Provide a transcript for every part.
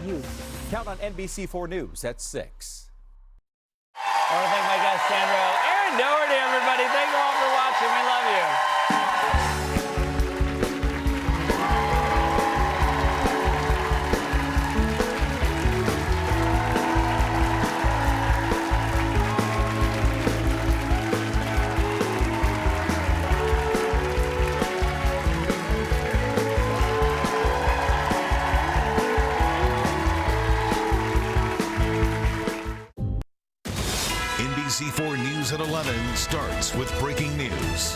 youth. Count on NBC4 News at 6. I want to thank my guest, Sandro. Aaron Doherty, everybody. Thank you all for watching. We love you. NBC4 News at 11 starts with breaking news.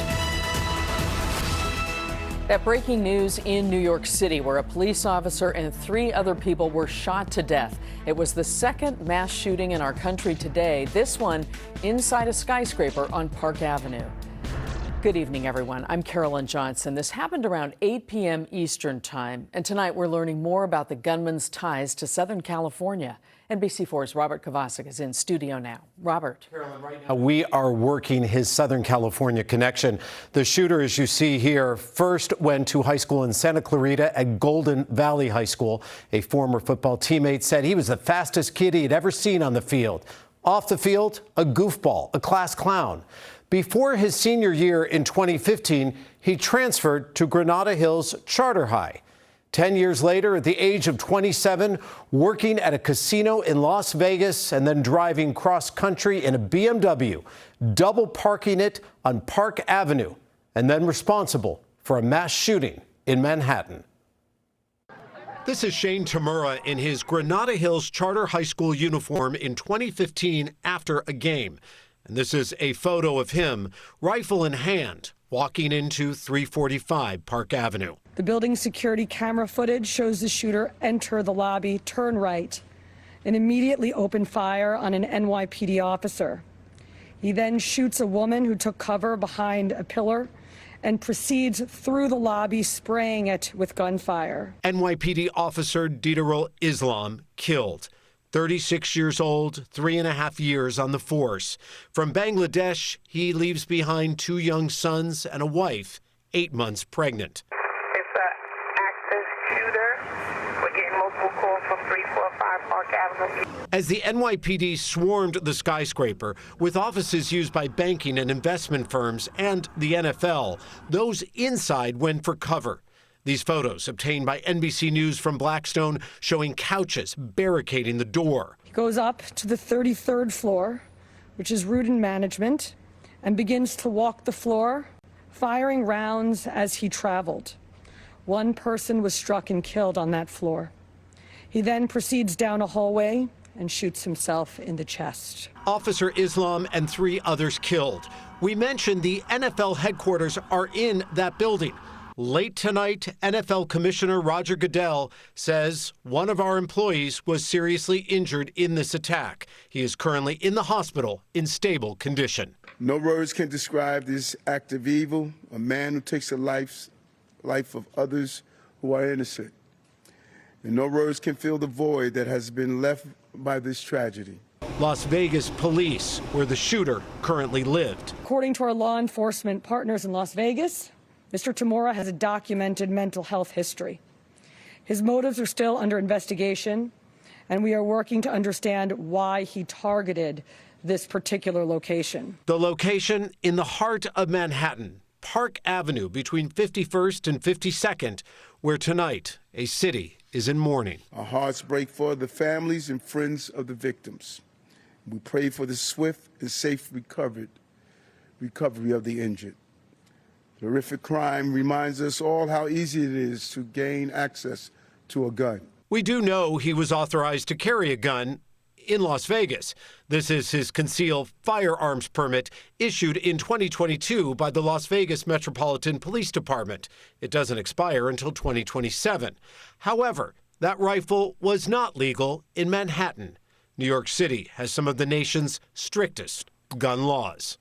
That breaking news in New York City, where a police officer and 3 other people were shot to death. It was the second mass shooting in our country today, this one inside a skyscraper on Park Avenue. Good evening, everyone. I'm Carolyn Johnson. This happened around 8 p.m. Eastern Time, and tonight we're learning more about the gunman's ties to Southern California. NBC4's Robert Kovacic is in studio now. Robert. Carolyn, right now we are working his Southern California connection. The shooter, as you see here, first went to high school in Santa Clarita at Golden Valley High School. A former football teammate said he was the fastest kid he had ever seen on the field. Off the field, a goofball, a class clown. Before his senior year in 2015, he transferred to Granada Hills Charter High. 10 years later, at the age of 27, working at a casino in Las Vegas and then driving cross country in a BMW, double parking it on Park Avenue, and then responsible for a mass shooting in Manhattan. This is Shane Tamura in his Granada Hills Charter High School uniform in 2015 after a game. And this is a photo of him, rifle in hand, walking into 345 Park Avenue. The building's security camera footage shows the shooter enter the lobby, turn right, and immediately open fire on an NYPD officer. He then shoots a woman who took cover behind a pillar and proceeds through the lobby, spraying it with gunfire. NYPD officer Didarul Islam killed. 36 years old, 3.5 years on the force. From Bangladesh, he leaves behind 2 young sons and a wife, 8 months pregnant. It's an active shooter. We're getting multiple calls from 345 Park Avenue. As the NYPD swarmed the skyscraper with offices used by banking and investment firms and the NFL, those inside went for cover. These photos obtained by NBC News from Blackstone showing couches barricading the door. He goes up to the 33rd floor, which is route and management, and begins to walk the floor, firing rounds as he traveled. 1 person was struck and killed on that floor. He then proceeds down a hallway and shoots himself in the chest. Officer Islam and 3 others killed. We mentioned the NFL headquarters are in that building. Late tonight, NFL Commissioner Roger Goodell says one of our employees was seriously injured in this attack. He is currently in the hospital in stable condition. No words can describe this act of evil, a man who takes the life of others who are innocent. And no words can fill the void that has been left by this tragedy. Las Vegas police, where the shooter currently lived. According to our law enforcement partners in Las Vegas, Mr. Tamura has a documented mental health history. His motives are still under investigation, and we are working to understand why he targeted this particular location. The location in the heart of Manhattan, Park Avenue between 51st and 52nd, where tonight a city is in mourning. Our hearts break for the families and friends of the victims. We pray for the swift and safe recovery of the injured. The horrific crime reminds us all how easy it is to gain access to a gun. We do know he was authorized to carry a gun in Las Vegas. This is his concealed firearms permit issued in 2022 by the Las Vegas Metropolitan Police Department. It doesn't expire until 2027. However, that rifle was not legal in Manhattan. New York City has some of the nation's strictest gun laws.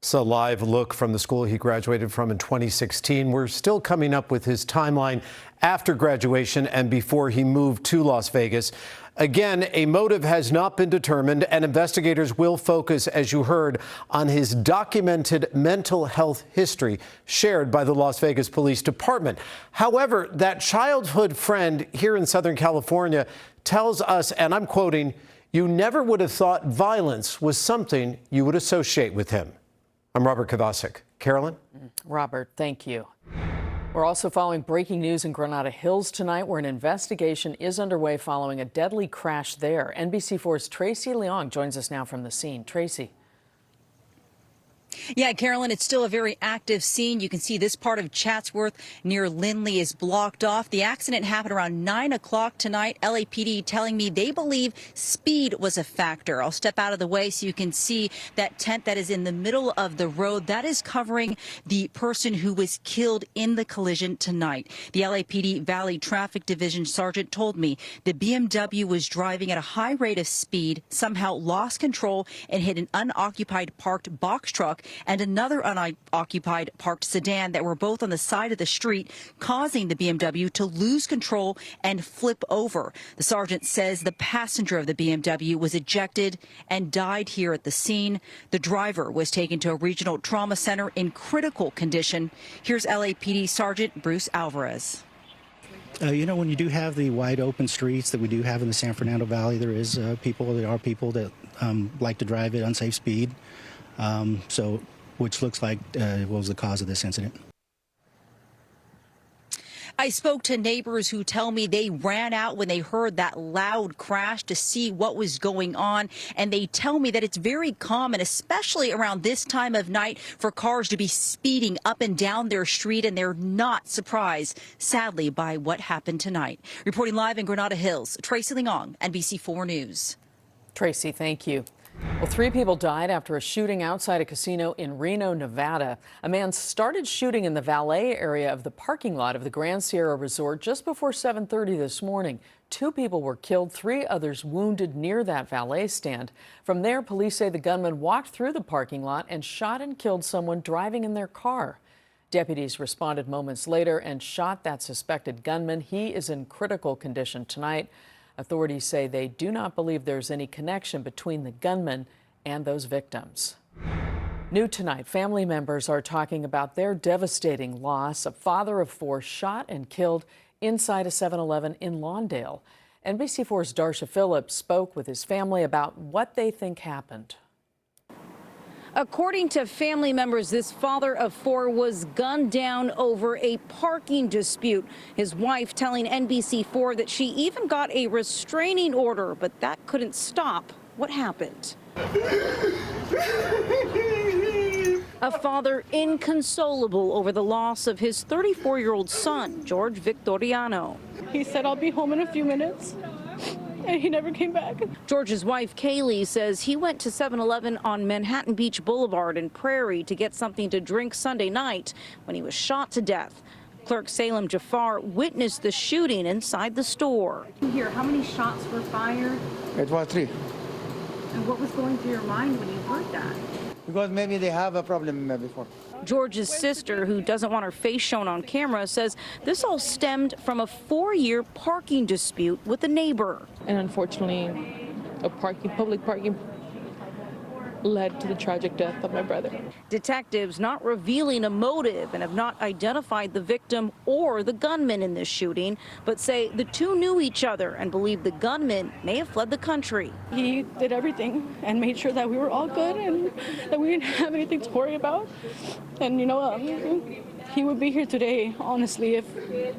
It's a live look from the school he graduated from in 2016. We're still coming up with his timeline after graduation and before he moved to Las Vegas. Again, a motive has not been determined, and investigators will focus, as you heard, on his documented mental health history shared by the Las Vegas Police Department. However, that childhood friend here in Southern California tells us, and I'm quoting, "You never would have thought violence was something you would associate with him." I'm Robert Kovacic. Carolyn? Robert, thank you. We're also following breaking news in Granada Hills tonight, where an investigation is underway following a deadly crash there. NBC4's Tracy Leong joins us now from the scene. Tracy. Yeah, Carolyn, it's still a very active scene. You can see this part of Chatsworth near Lindley is blocked off. The accident happened around 9 o'clock tonight. LAPD telling me they believe speed was a factor. I'll step out of the way so you can see that tent that is in the middle of the road. That is covering the person who was killed in the collision tonight. The LAPD Valley Traffic Division sergeant told me the BMW was driving at a high rate of speed, somehow lost control and hit an unoccupied parked box truck and another unoccupied parked sedan that were both on the side of the street, causing the BMW to lose control and flip over. The sergeant says the passenger of the BMW was ejected and died here at the scene. The driver was taken to a regional trauma center in critical condition. Here's LAPD Sergeant Bruce Alvarez. When you do have the wide open streets that we do have in the San Fernando Valley, there are people that like to drive at unsafe speed. Which looks like was the cause of this incident. I spoke to neighbors who tell me they ran out when they heard that loud crash to see what was going on. And they tell me that it's very common, especially around this time of night, for cars to be speeding up and down their street. And they're not surprised, sadly, by what happened tonight. Reporting live in Granada Hills, Tracy Leong, NBC4 News. Tracy, thank you. Well, 3 people died after a shooting outside a casino in Reno, Nevada. A man started shooting in the valet area of the parking lot of the Grand Sierra Resort just before 7:30 this morning. 2 people were killed, 3 others wounded near that valet stand. From there, police say the gunman walked through the parking lot and shot and killed someone driving in their car. Deputies responded moments later and shot that suspected gunman. He is in critical condition tonight. Authorities say they do not believe there's any connection between the gunman and those victims. New tonight, family members are talking about their devastating loss. A father of 4 shot and killed inside a 7-Eleven in Lawndale. NBC4's Darsha Phillips spoke with his family about what they think happened. According to family members, this father of 4 was gunned down over a parking dispute. His wife telling NBC4 that she even got a restraining order, but that couldn't stop what happened. A father inconsolable over the loss of his 34-year-old son, George Victoriano. He said, "I'll be home in a few minutes." And he never came back. George's wife, Kaylee, says he went to 7-Eleven on Manhattan Beach Boulevard in Prairie to get something to drink Sunday night when he was shot to death. Clerk Salem Jafar witnessed the shooting inside the store. Here, how many shots were fired? It was 3. And what was going through your mind when you heard that? Because maybe they have a problem before. George's sister, who doesn't want her face shown on camera, says this all stemmed from a 4-year parking dispute with a neighbor. And unfortunately, public parking led to the tragic death of my brother. Detectives not revealing a motive and have not identified the victim or the gunman in this shooting, but say the 2 knew each other and believe the gunman may have fled the country. He did everything and made sure that we were all good and that we didn't have anything to worry about. And he would be here today, honestly, if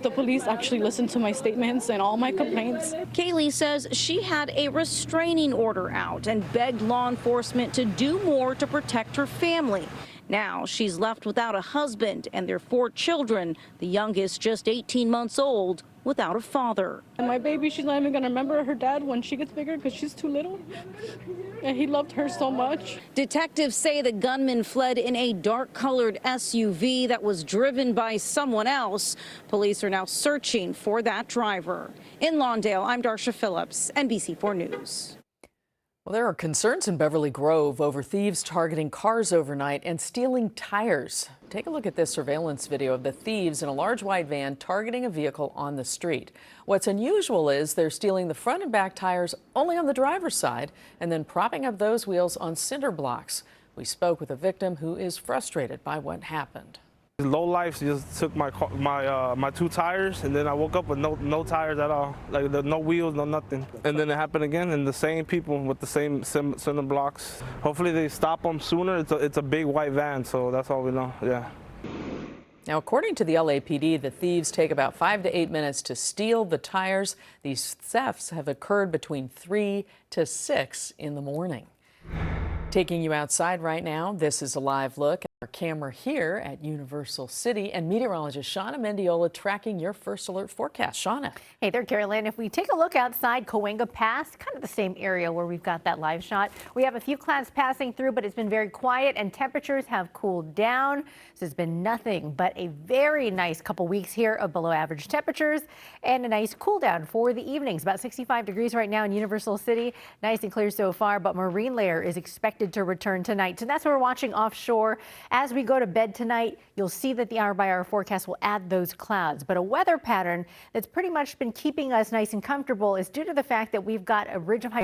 the police actually listened to my statements and all my complaints. Kaylee says she had a restraining order out and begged law enforcement to do more to protect her family. Now she's left without a husband and their 4 children, the youngest just 18 months old, without a father. And my baby, she's not even going to remember her dad when she gets bigger because she's too little. And he loved her so much. Detectives say the gunman fled in a dark-colored SUV that was driven by someone else. Police are now searching for that driver. In Lawndale, I'm Darsha Phillips, NBC4 News. Well, there are concerns in Beverly Grove over thieves targeting cars overnight and stealing tires. Take a look at this surveillance video of the thieves in a large white van targeting a vehicle on the street. What's unusual is they're stealing the front and back tires only on the driver's side and then propping up those wheels on cinder blocks. We spoke with a victim who is frustrated by what happened. Low life just took my two tires, and then I woke up with no tires at all, like no wheels, no nothing. And then it happened again, and the same people with the same cinder blocks. Hopefully they stop them sooner. It's a big white van, so that's all we know. Yeah. Now, according to the LAPD, the thieves take about 5 to 8 minutes to steal the tires. These thefts have occurred between 3 to 6 in the morning. Taking you outside right now, this is a live look at our camera here at Universal City, and meteorologist Shauna Mendiola tracking your first alert forecast. Shauna. Hey there, Carolyn. If we take a look outside Cahuenga Pass, kind of the same area where we've got that live shot, we have a few clouds passing through, but it's been very quiet and temperatures have cooled down. So it's been nothing but a very nice couple weeks here of below average temperatures and a nice cool down for the evenings. About 65 degrees right now in Universal City. Nice and clear so far, but marine layer is expected to return tonight. So that's what we're watching offshore. As we go to bed tonight, you'll see that the hour-by-hour forecast will add those clouds. But a weather pattern that's pretty much been keeping us nice and comfortable is due to the fact that we've got a ridge of high